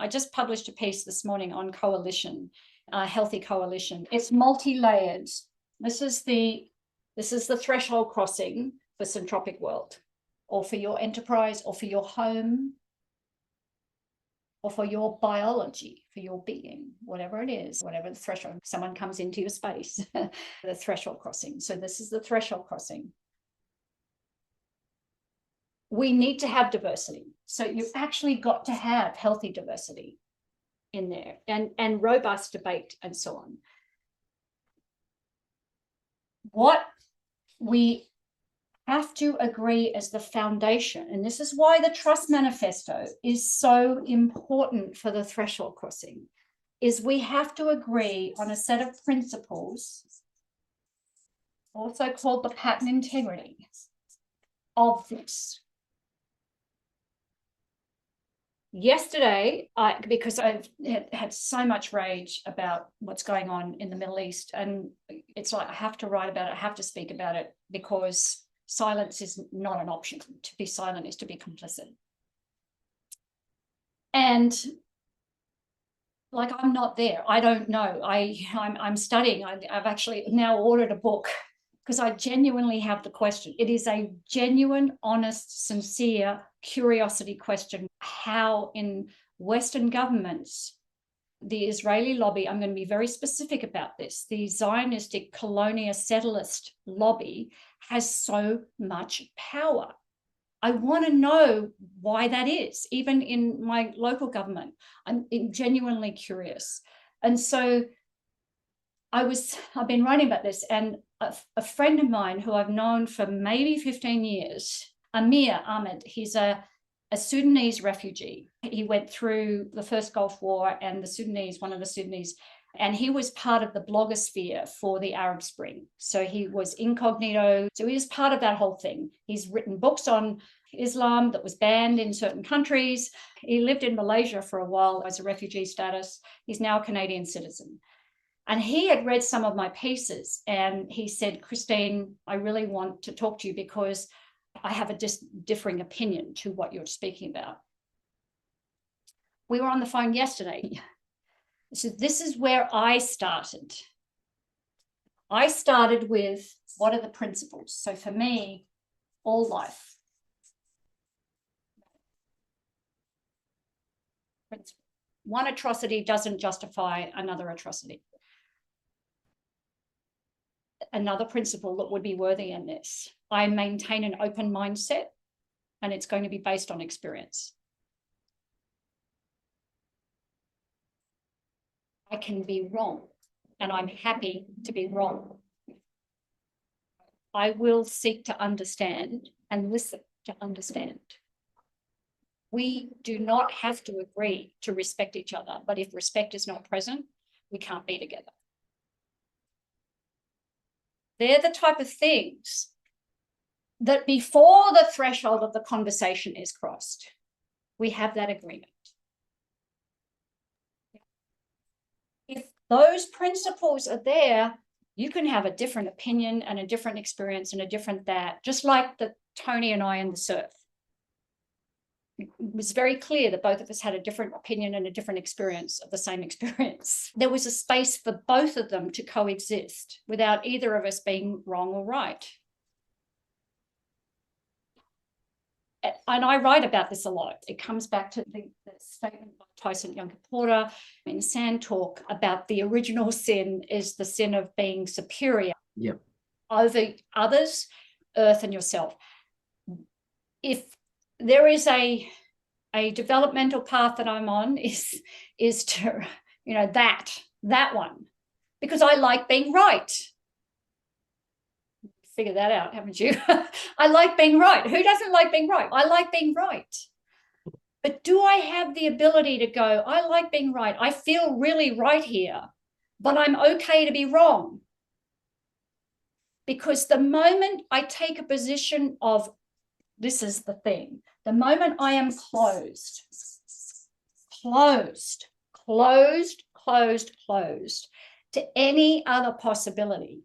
I just published a piece this morning on coalition, healthy coalition. It's multi-layered. This is the threshold crossing for syntropic world, or for your enterprise, or for your home, or for your biology, for your being, whatever it is, whatever the threshold, someone comes into your space, the threshold crossing. So this is the threshold crossing. We need to have diversity. So you've actually got to have healthy diversity in there, and robust debate and so on. What we have to agree as the foundation, and this is why the Trust Manifesto is so important for the threshold crossing, is we have to agree on a set of principles, also called the pattern integrity of this. Yesterday, because I've had so much rage about what's going on in the Middle East, and it's like I have to write about it, I have to speak about it, because silence is not an option. To be silent is to be complicit. And like, I'm not there. I don't know. I'm studying. I've actually now ordered a book, because I genuinely have the question. It is a genuine, honest, sincere curiosity question. How in Western governments, the Israeli lobby, I'm going to be very specific about this, the Zionistic colonial settlerist lobby has so much power. I want to know why that is, even in my local government. I'm genuinely curious. And so I've been writing about this, and a friend of mine who I've known for maybe 15 years, Amir Ahmed, he's a Sudanese refugee. He went through the first Gulf War, and one of the Sudanese, and he was part of the blogosphere for the Arab Spring. So he was incognito. So he was part of that whole thing. He's written books on Islam that was banned in certain countries. He lived in Malaysia for a while as a refugee status. He's now a Canadian citizen. And he had read some of my pieces, and he said, Christine, I really want to talk to you because I have a differing opinion to what you're speaking about. We were on the phone yesterday. So this is where I started. I started with, what are the principles? So for me, all life. One atrocity doesn't justify another atrocity. Another principle that would be worthy in this: I maintain an open mindset, and it's going to be based on experience. I can be wrong, and I'm happy to be wrong. I will seek to understand and listen to understand. We do not have to agree to respect each other, but if respect is not present, we can't be together. They're the type of things that before the threshold of the conversation is crossed, we have that agreement. If those principles are there, you can have a different opinion and a different experience and a different that, just like the Tony and I in the surf. It was very clear that both of us had a different opinion and a different experience of the same experience. There was a space for both of them to coexist without either of us being wrong or right. And I write about this a lot. It comes back to the statement by Tyson Yunkaporta in Sand Talk about the original sin is the sin of being superior over others, earth, and yourself. If there is a developmental path that I'm on, is to, that one, because I like being right. Figure that out, haven't you? I like being right. Who doesn't like being right? I like being right. But do I have the ability to go, I like being right. I feel really right here, but I'm okay to be wrong. Because the moment I take a position of, this is the thing, the moment I am closed to any other possibility,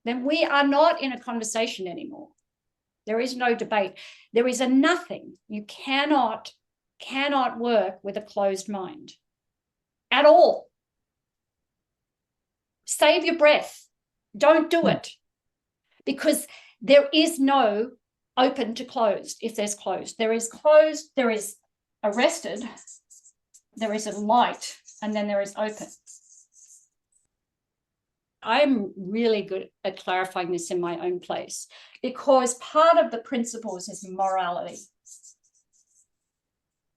then we are not in a conversation anymore. There is no debate. There is a nothing. You cannot cannot work with a closed mind at all. Save your breath. Don't do it, because there is no open to closed. If there's closed, there is closed, there is arrested, there is a light, and then there is open. I'm really good at clarifying this in my own place, because part of the principles is morality.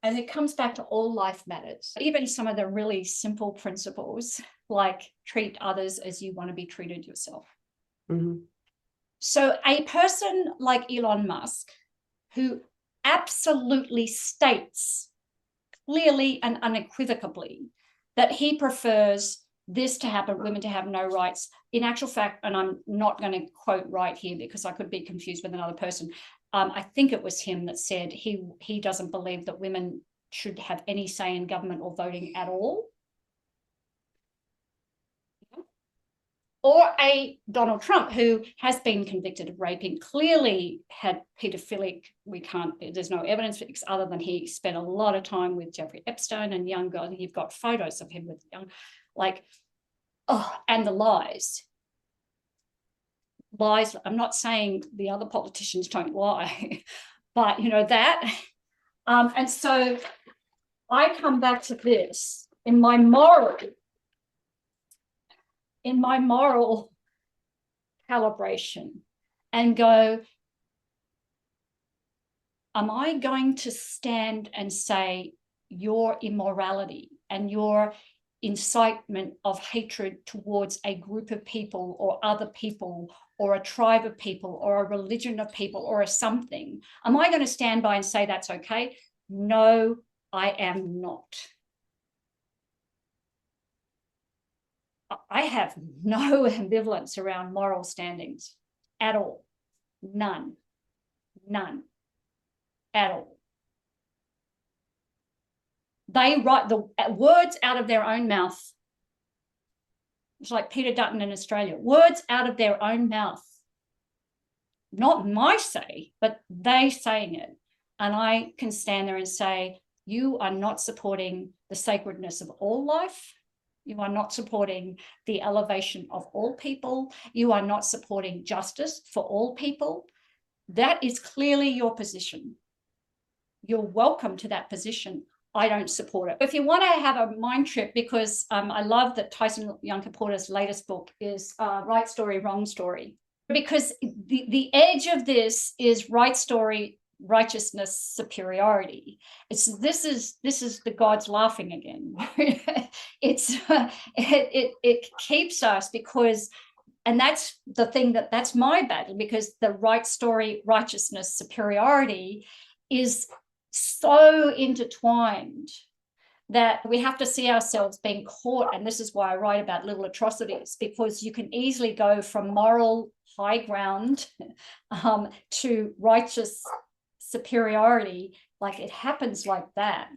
And it comes back to all life matters. Even some of the really simple principles, like treat others as you want to be treated yourself. Mm-hmm. So a person like Elon Musk, who absolutely states clearly and unequivocally that he prefers this to happen, women to have no rights. In actual fact, and I'm not going to quote right here because I could be confused with another person, I think it was him that said he doesn't believe that women should have any say in government or voting at all. Or a Donald Trump, who has been convicted of raping, clearly had pedophilic, there's no evidence for X other than he spent a lot of time with Jeffrey Epstein and young girls. You've got photos of him with young, and the lies. Lies, I'm not saying the other politicians don't lie, but that. And so I come back to this in my moral calibration and go, am I going to stand and say your immorality and your incitement of hatred towards a group of people or other people or a tribe of people or a religion of people or a something, am I going to stand by and say that's okay? No, I am not. I have no ambivalence around moral standings at all. None at all. They write the words out of their own mouth. It's like Peter Dutton in Australia, words out of their own mouth. Not my say, but they saying it. And I can stand there and say, you are not supporting the sacredness of all life. You are not supporting the elevation of all people. You are not supporting justice for all people. That is clearly your position. You're welcome to that position. I don't support it. If you want to have a mind trip, because I love that Tyson Yunkaporta's latest book is Right Story, Wrong Story, because the edge of this is right story, righteousness, superiority. This is the gods laughing again. It keeps us, because, and that's the thing, that's my battle, because the right story, righteousness, superiority is so intertwined that we have to see ourselves being caught. And this is why I write about little atrocities, because you can easily go from moral high ground to righteous superiority. Like, it happens like that.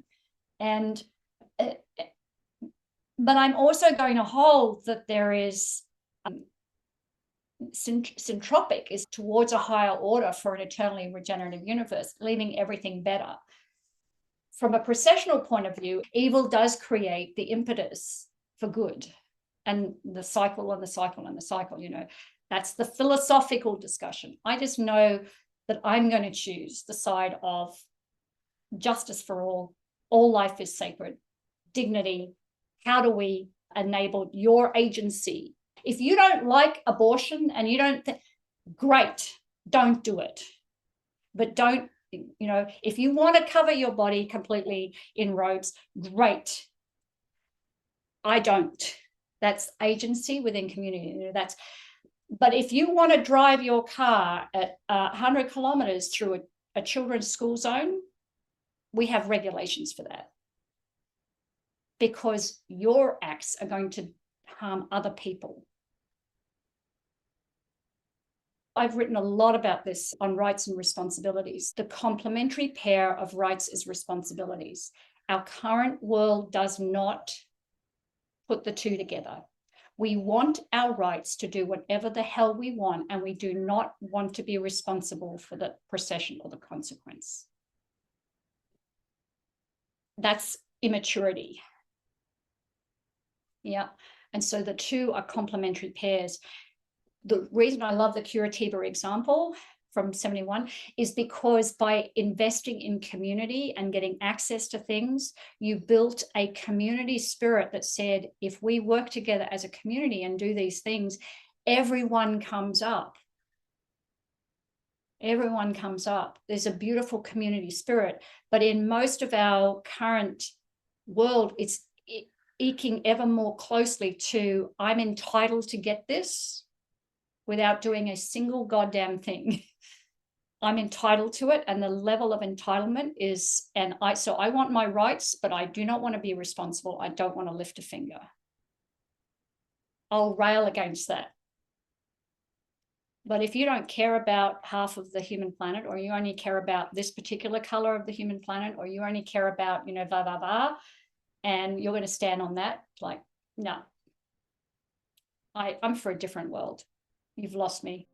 And but I'm also going to hold that there is syntropic, is towards a higher order for an eternally regenerative universe, leaving everything better. From a processional point of view, evil does create the impetus for good, and the cycle and the cycle and the cycle, that's the philosophical discussion. I just know that I'm going to choose the side of justice for all life is sacred, dignity. How do we enable your agency? If you don't like abortion and you don't great, don't do it. But don't, if you want to cover your body completely in robes, great. I don't. That's agency within community. But if you want to drive your car at 100 kilometers through a children's school zone, we have regulations for that, because your acts are going to harm other people. I've written a lot about this on rights and responsibilities. The complementary pair of rights is responsibilities. Our current world does not put the two together. We want our rights to do whatever the hell we want, and we do not want to be responsible for the procession or the consequence. That's immaturity. Yeah. And so the two are complementary pairs. The reason I love the Curitiba example from 71 is because by investing in community and getting access to things, you built a community spirit that said, if we work together as a community and do these things, everyone comes up. Everyone comes up. There's a beautiful community spirit. But in most of our current world, it's eking ever more closely to, I'm entitled to get this without doing a single goddamn thing. I'm entitled to it, and the level of entitlement is, so I want my rights, but I do not want to be responsible. I don't want to lift a finger. I'll rail against that. But if you don't care about half of the human planet, or you only care about this particular color of the human planet, or you only care about, and you're going to stand on that, like, no, I'm for a different world. You've lost me.